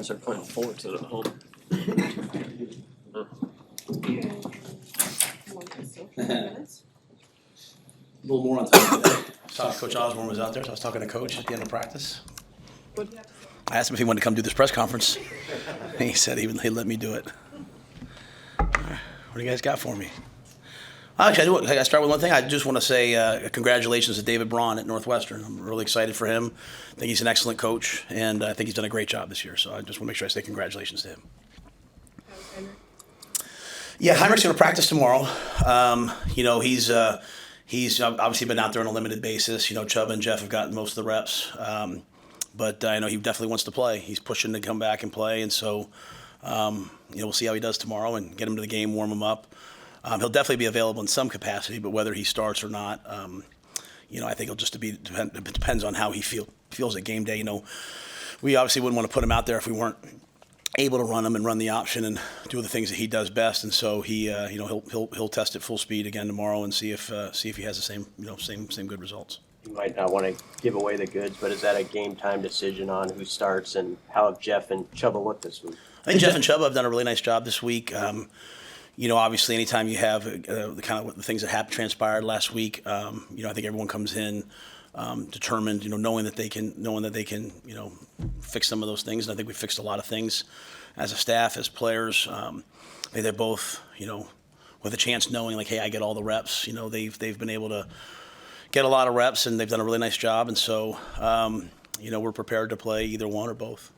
Otherwise, they're playing Fullerton at home. A little more on time today. Coach Osborne was out there, so I was talking to Coach at the end of practice. I asked him if he wanted to come do this press conference. And he said he'd let me do it. What do you guys got for me? Actually, I start with one thing. I just want to say congratulations to David Braun at Northwestern. I'm really excited for him. I think he's an excellent coach, and I think he's done a great job this year. So I just want to make sure I say congratulations to him. Yeah, Heinrich's going to practice tomorrow. He's obviously been out there on a limited basis. Chubb and Jeff have gotten most of the reps. But I know he definitely wants to play. He's pushing to come back and play. And so, we'll see how he does tomorrow and get him to the game, warm him up. He'll definitely be available in some capacity, but whether he starts or not, I think it'll just depends on how he feels at game day. We obviously wouldn't want to put him out there if we weren't able to run him and run the option and do the things that he does best. And so he'll test at full speed again tomorrow and see if he has the same good results. You might not want to give away the goods, but is that a game time decision on who starts, and how have Jeff and Chubba looked this week? I think Jeff and Chubba have done a really nice job this week. Obviously, anytime you have the kind of the things that transpired last week, I think everyone comes in determined, knowing that they can, fix some of those things. And I think we fixed a lot of things as a staff, as players. I think they're both, with a chance knowing like, hey, I get all the reps. They've been able to get a lot of reps, and they've done a really nice job. And so, we're prepared to play either one or both.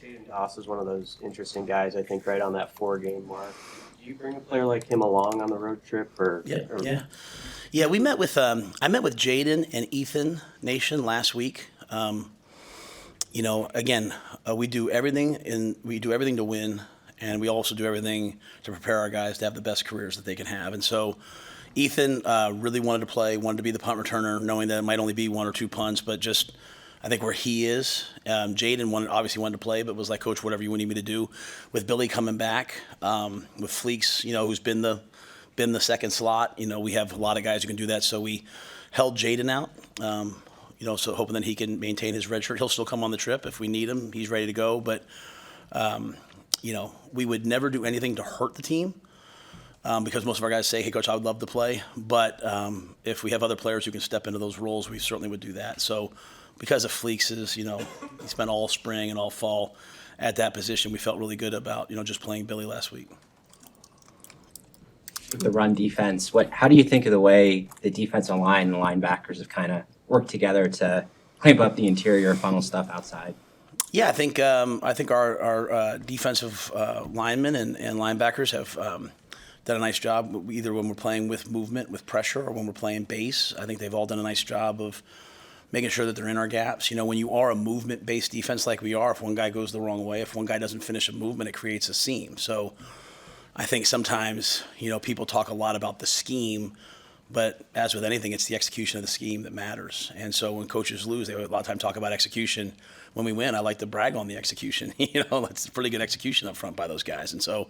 Jaden Doss is one of those interesting guys, I think, right on that 4-game mark. Do you bring a player like him along on the road trip? Yeah. We met with I met with Jaden and Ethan Nation last week. Again, we do everything to win, and we also do everything to prepare our guys to have the best careers that they can have. And so, Ethan really wanted to play, wanted to be the punt returner, knowing that it might only be 1 or 2 punts, but just I think where he is. Jaden obviously wanted to play, but was like, Coach, whatever you need me to do. With Billy coming back, with Fleeks, who's been the second slot, we have a lot of guys who can do that. So we held Jaden out, so hoping that he can maintain his red shirt. He'll still come on the trip if we need him. He's ready to go. But, we would never do anything to hurt the team. Because most of our guys say, hey, Coach, I would love to play. But if we have other players who can step into those roles, we certainly would do that. So because of Fleeks, he spent all spring and all fall at that position, we felt really good about, just playing Billy last week. The run defense, how do you think of the way the defensive line and the linebackers have kind of worked together to clamp up the interior funnel stuff outside? Yeah, I think our defensive linemen and linebackers have done a nice job, either when we're playing with movement, with pressure, or when we're playing base. I think they've all done a nice job of making sure that they're in our gaps. When you are a movement-based defense like we are, if one guy goes the wrong way, if one guy doesn't finish a movement, it creates a seam. So I think sometimes, people talk a lot about the scheme, but as with anything, it's the execution of the scheme that matters. And so when coaches lose, they a lot of time talk about execution. When we win, I like to brag on the execution. It's pretty good execution up front by those guys. And so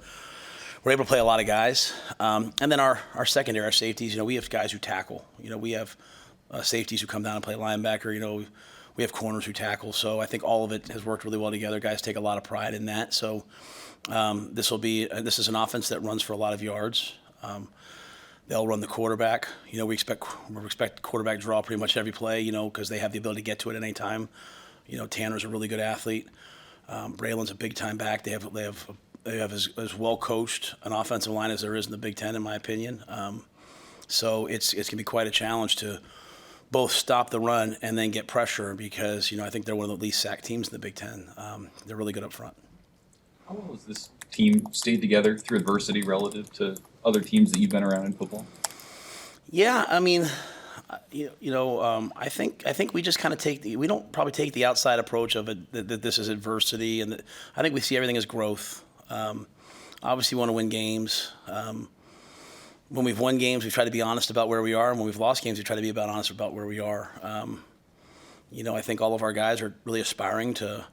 we're able to play a lot of guys. And then our secondary, our safeties, we have guys who tackle. We have safeties who come down and play linebacker. We have corners who tackle. So I think all of it has worked really well together. Guys take a lot of pride in that. So this is an offense that runs for a lot of yards. They'll run the quarterback. We expect quarterback draw pretty much every play, because they have the ability to get to it at any time. Tanner's a really good athlete. Braylon's a big-time back. They have as well coached an offensive line as there is in the Big Ten, in my opinion. So it's going to be quite a challenge to both stop the run and then get pressure, because I think they're one of the least sacked teams in the Big Ten. They're really good up front. How well has this team stayed together through adversity relative to other teams that you've been around in football? Yeah, I mean, I think we just kind of we don't probably take the outside approach of it that this is adversity, and I think we see everything as growth. Obviously, we want to win games. When we've won games, we try to be honest about where we are, and when we've lost games, we try to be honest about where we are. I think all of our guys are really aspiring to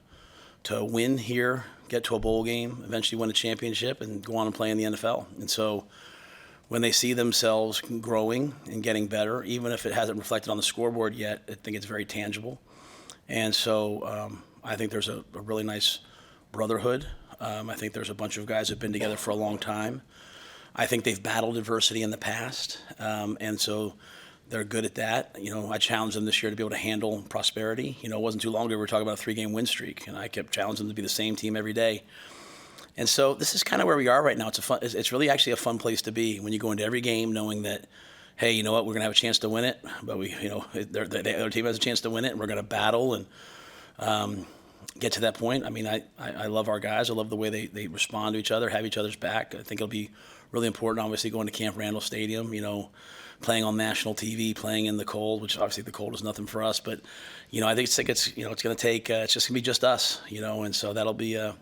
win here, get to a bowl game, eventually win a championship, and go on and play in the NFL. And so when they see themselves growing and getting better, even if it hasn't reflected on the scoreboard yet, I think it's very tangible. And so I think there's a really nice brotherhood. I think there's a bunch of guys who've been together for a long time. I think they've battled adversity in the past, and so they're good at that. I challenged them this year to be able to handle prosperity. It wasn't too long ago we were talking about a 3-game win streak, and I kept challenging them to be the same team every day. And so this is kind of where we are right now. It's really actually a fun place to be when you go into every game knowing that, hey, you know what, we're going to have a chance to win it, but the other team has a chance to win it, and we're going to battle and get to that point. I mean, I love our guys. I love the way they respond to each other, have each other's back. I think it'll be really important, obviously, going to Camp Randall Stadium, playing on national TV, playing in the cold, which obviously the cold is nothing for us. But, I think it's going to take, it's just going to be just us, and so that'll be a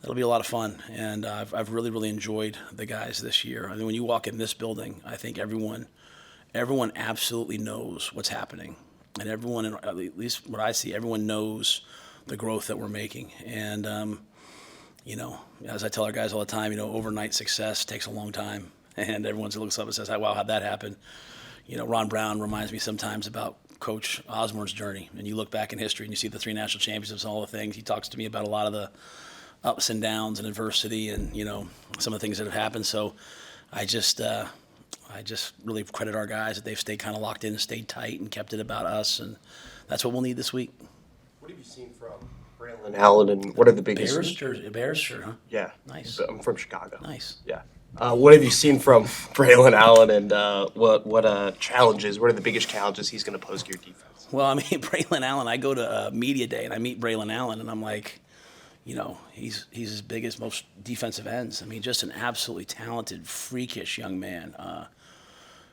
lot of fun. And I've really, really enjoyed the guys this year. I mean, when you walk in this building, I think everyone absolutely knows what's happening. And everyone, at least what I see, everyone knows the growth that we're making. And, as I tell our guys all the time, overnight success takes a long time. And everyone looks up and says, wow, how'd that happen? Ron Brown reminds me sometimes about Coach Osborne's journey. And you look back in history and you see the 3 national championships and all the things. He talks to me about a lot of the ups and downs and adversity and, some of the things that have happened. So I just really credit our guys that they've stayed kind of locked in and stayed tight and kept it about us. And that's what we'll need this week. What have you seen from Braylon Allen, and what are the biggest? Bears shirt, huh? Yeah. Nice. I'm from Chicago. Nice. Yeah. What have you seen from Braylon Allen, and what challenges? What are the biggest challenges he's going to pose to your defense? Well, I mean, Braylon Allen, I go to media day and I meet Braylon Allen and I'm like, he's as big as most defensive ends. I mean, just an absolutely talented, freakish young man.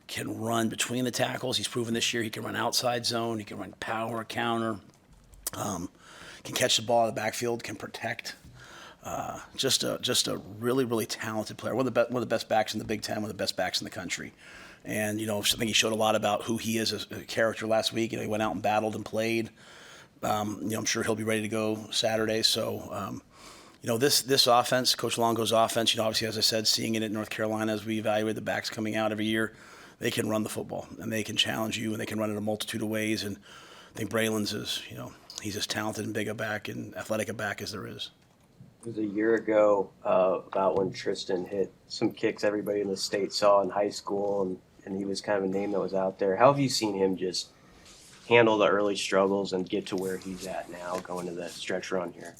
Can run between the tackles. He's proven this year he can run outside zone. He can run power, counter. Can catch the ball in the backfield. Can protect. Just a really, really talented player. One of the best backs in the Big Ten. One of the best backs in the country. And I think he showed a lot about who he is as a character last week. He went out and battled and played. I'm sure he'll be ready to go Saturday. So, this offense, Coach Longo's offense, obviously, as I said, seeing it at North Carolina as we evaluate the backs coming out every year, they can run the football and they can challenge you and they can run it a multitude of ways. And I think Braylon's he's as talented and big a back and athletic a back as there is. It was a year ago about when Tristan hit some kicks everybody in the state saw in high school, and he was kind of a name that was out there. How have you seen him just handle the early struggles and get to where he's at now, going to that stretch run here?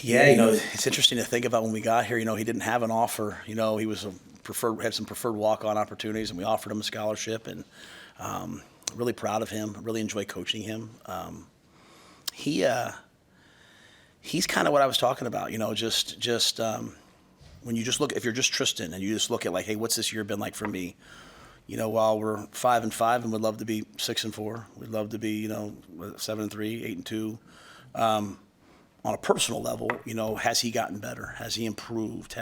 Yeah, it's interesting to think about when we got here. He didn't have an offer. He was had some preferred walk-on opportunities, and we offered him a scholarship. And really proud of him. Really enjoy coaching him. He's kind of what I was talking about. Just when you just look, if you're just Tristan and you just look at like, hey, what's this year been like for me? While we're 5-5 and would love to be 6-4, we'd love to be 7-3, 8-2. On a personal level, has he gotten better? Has he improved?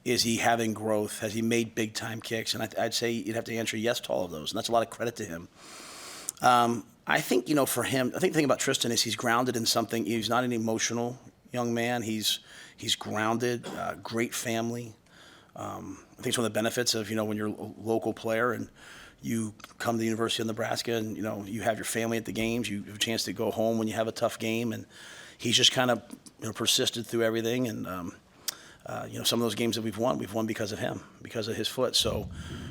Is he having growth? Has he made big time kicks? And I'd say you'd have to answer yes to all of those, and that's a lot of credit to him. I think for him, I think the thing about Tristan is he's grounded in something. He's not an emotional young man. He's grounded, great family. I think it's one of the benefits of when you're a local player and you come to the University of Nebraska and you have your family at the games. You have a chance to go home when you have a tough game, and he's just kind of persisted through everything. And some of those games that we've won because of him, because of his foot. So,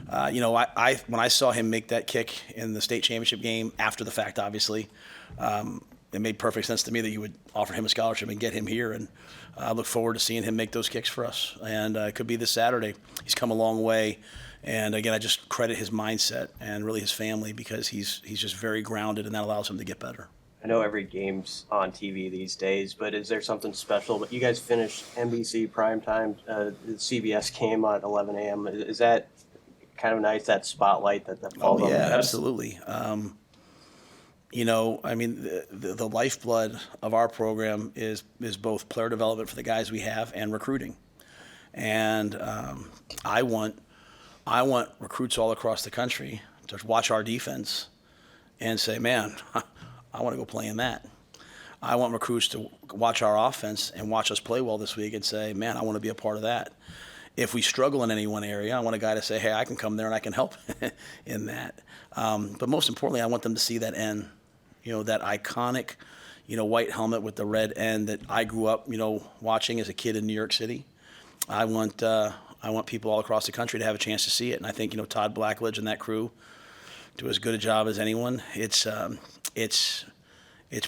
I when I saw him make that kick in the state championship game after the fact, obviously, it made perfect sense to me that you would offer him a scholarship and get him here. And I look forward to seeing him make those kicks for us. And it could be this Saturday. He's come a long way. And again, I just credit his mindset and really his family because he's just very grounded, and that allows him to get better. I know every game's on TV these days, but is there something special? But you guys finished NBC primetime, the CBS game at 11 a.m. Is that kind of nice, that spotlight that falls on the guys? Absolutely. The lifeblood of our program is both player development for the guys we have and recruiting. And I want recruits all across the country to watch our defense and say, man, I want to go play in that. I want recruits to watch our offense and watch us play well this week and say, man, I want to be a part of that. If we struggle in any one area, I want a guy to say, hey, I can come there and I can help in that. But most importantly, I want them to see that end that iconic, white helmet with the red end that I grew up, watching as a kid in New York City. I want people all across the country to have a chance to see it, and I think Todd Blackledge and that crew do as good a job as anyone. It's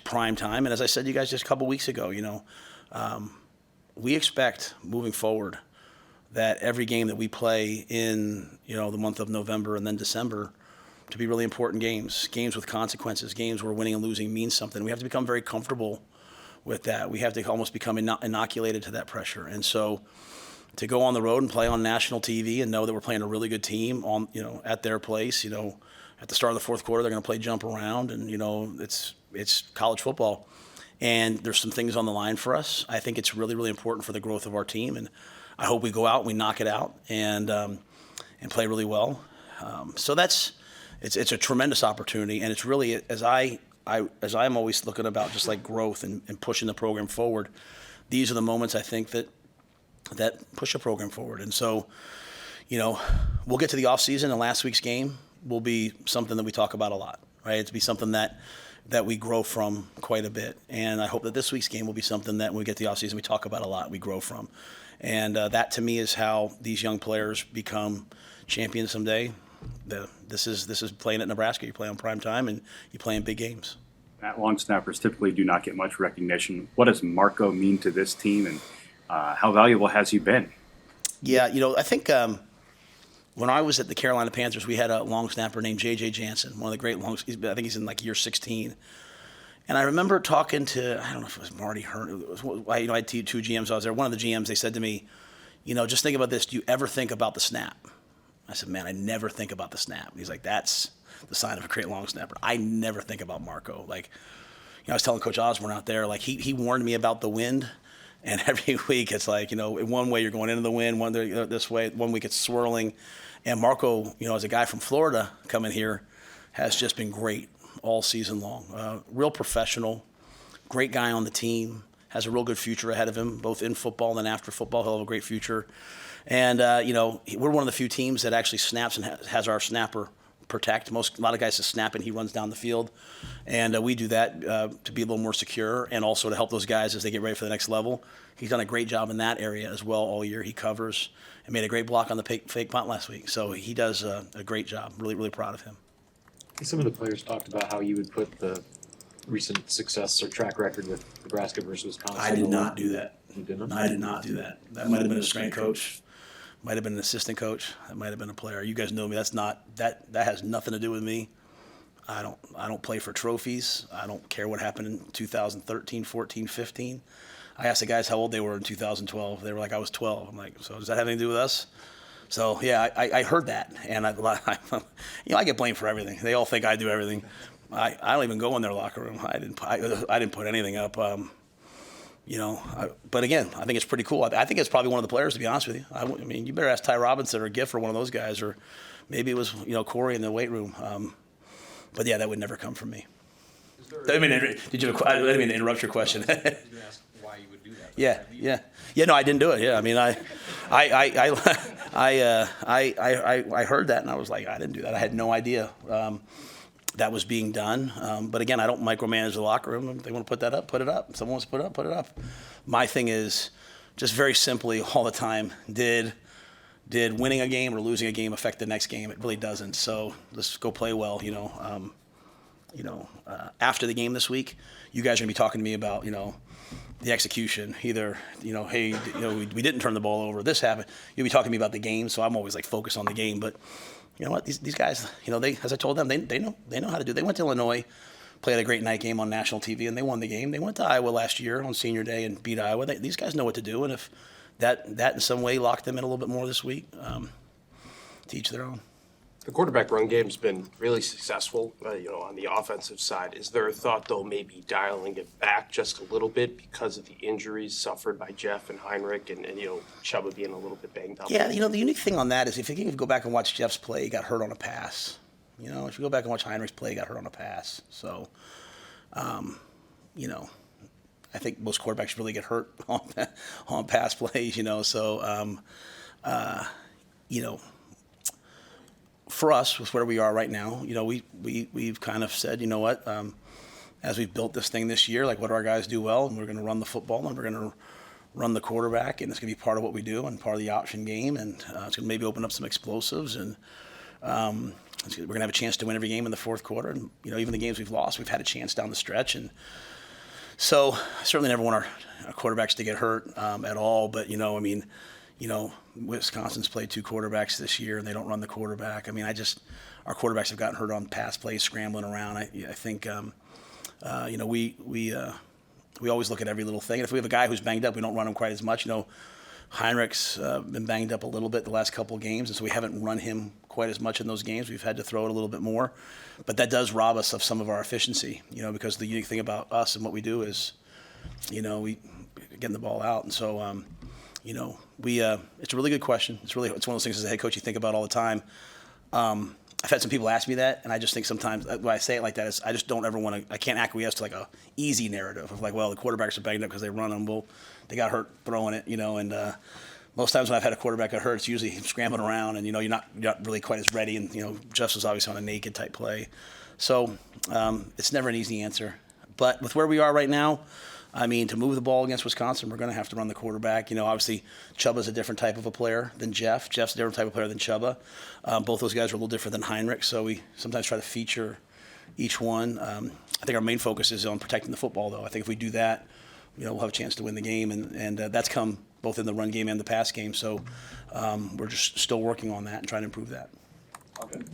prime time, and as I said to you guys just a couple weeks ago, we expect moving forward that every game that we play in the month of November and then December to be really important games with consequences, games where winning and losing means something. We have to become very comfortable with that. We have to almost become inoculated to that pressure. And so to go on the road and play on national TV and know that we're playing a really good team on, at their place, at the start of the fourth quarter, they're going to play jump around, and, it's college football. And there's some things on the line for us. I think it's really, really important for the growth of our team, and I hope we go out and we knock it out and play really well. So it's a tremendous opportunity, and it's really, as I'm always looking about just like growth and pushing the program forward, these are the moments I think that push a program forward. And so, we'll get to the off season, and last week's game will be something that we talk about a lot, right? It'll be something that we grow from quite a bit. And I hope that this week's game will be something that when we get to the off season, we talk about a lot, we grow from. And that to me is how these young players become champions someday. This is playing at Nebraska. You play on prime time and you play in big games. Matt, long snappers typically do not get much recognition. What does Marco mean to this team, and how valuable has he been? Yeah, I think when I was at the Carolina Panthers, we had a long snapper named J.J. Jansen, one of the great I think he's in like year 16. And I remember talking to, I don't know if it was Marty Hearn. I had two GMs. I was there. One of the GMs, they said to me, just think about this. Do you ever think about the snap? I said, man, I never think about the snap. And he's like, that's the sign of a great long snapper. I never think about Marco. Like, I was telling Coach Osborne out there, like he warned me about the wind. And every week it's like, in one way you're going into the wind, one this way, 1 week it's swirling. And Marco, as a guy from Florida coming here, has just been great all season long. Real professional, great guy on the team, has a real good future ahead of him, both in football and after football. He'll have a great future. And, we're one of the few teams that actually snaps and has our snapper protect. A lot of guys just snap and he runs down the field. And we do that to be a little more secure and also to help those guys as they get ready for the next level. He's done a great job in that area as well all year. He covers and made a great block on the fake punt last week. So he does a great job. Really, really proud of him. Some of the players talked about how you would put the recent success or track record with Nebraska versus Wisconsin. I did not do that. You didn't? No, I did not do that. That might have been a strength coach. Might have been an assistant coach. That might have been a player. You guys know me. That's not that has nothing to do with me. I don't play for trophies. I don't care what happened in 2013, 14, 15. I asked the guys how old they were in 2012. They were like, I was 12. I'm like, so does that have anything to do with us? So yeah, I heard that, and I get blamed for everything. They all think I do everything. I don't even go in their locker room. I didn't put anything up. But again, I think it's pretty cool. I think it's probably one of the players, to be honest with you. I mean, you better ask Ty Robinson or Giff or one of those guys, or maybe it was Corey in the weight room. But yeah, that would never come from me. I mean, did you? I didn't mean to interrupt your question. You ask why you would do that. Yeah. No, I didn't do it. Yeah, I mean, I heard that and I was like, I didn't do that. I had no idea that was being done. But again, I don't micromanage the locker room. If they want to put that up, put it up. If someone wants to put it up, put it up. My thing is just very simply all the time, did winning a game or losing a game affect the next game? It really doesn't. So let's go play well, after the game this week, you guys are going to be talking to me about, the execution. Either, hey, we didn't turn the ball over. This happened. You'll be talking to me about the game. So I'm always like focused on the game. But you know what? These guys, they, as I told them, they know how to do it. They went to Illinois, played a great night game on national TV, and they won the game. They went to Iowa last year on senior day and beat Iowa. These guys know what to do. And if that in some way locked them in a little bit more this week, to each their own. The quarterback run game's been really successful, on the offensive side. Is there a thought, though, maybe dialing it back just a little bit because of the injuries suffered by Jeff and Heinrich and Chubba being a little bit banged up? Yeah, the unique thing on that is if you go back and watch Jeff's play, he got hurt on a pass. If you go back and watch Heinrich's play, he got hurt on a pass. So, I think most quarterbacks really get hurt on pass plays, So, for us, with where we are right now, we've kind of said, as we've built this thing this year, like what do our guys do well, and we're going to run the football, and we're going to run the quarterback, and it's going to be part of what we do and part of the option game, and it's going to maybe open up some explosives, and we're going to have a chance to win every game in the fourth quarter. And even the games we've lost, we've had a chance down the stretch, and so I certainly never want our quarterbacks to get hurt at all. But Wisconsin's played 2 quarterbacks this year, and they don't run the quarterback. Our quarterbacks have gotten hurt on pass plays, scrambling around. I think we always look at every little thing. And if we have a guy who's banged up, we don't run him quite as much. Heinrich's been banged up a little bit the last couple of games, and so we haven't run him quite as much in those games. We've had to throw it a little bit more. But that does rob us of some of our efficiency, because the unique thing about us and what we do is, we getting the ball out. And so, it's a really good question. It's one of those things as a head coach you think about all the time. I've had some people ask me that, and I just think sometimes when I say it like that, is I just don't ever want to. I can't acquiesce to like a easy narrative of like, well, the quarterbacks are banged up because they run them. Well, they got hurt throwing it, And most times when I've had a quarterback get hurt, it's usually him scrambling around, and you're not really quite as ready. And Jeff was obviously on a naked type play, so it's never an easy answer. But with where we are right now, to move the ball against Wisconsin, we're going to have to run the quarterback. Obviously, Chuba's a different type of a player than Jeff. Jeff's a different type of player than Chuba. Both those guys are a little different than Heinrich, so we sometimes try to feature each one. I think our main focus is on protecting the football, though. I think if we do that, we'll have a chance to win the game, and that's come both in the run game and the pass game. So we're just still working on that and trying to improve that.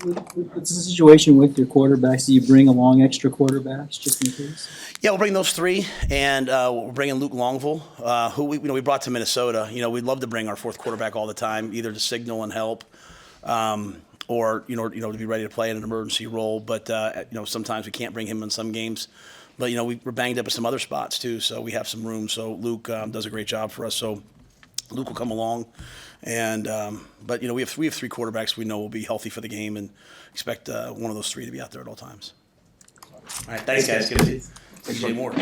What's the situation with your quarterbacks? Do you bring along extra quarterbacks just in case? Yeah, we'll bring those 3, and we're bringing Luke Longville, who we brought to Minnesota. We'd love to bring our 4th quarterback all the time, either to signal and help, or to be ready to play in an emergency role. But sometimes we can't bring him in some games. But we're banged up at some other spots too, so we have some room. So Luke does a great job for us. So Luke will come along. And but we have 3 quarterbacks we know will be healthy for the game, and expect one of those 3 to be out there at all times. All right, thanks guys. Good to see you. More.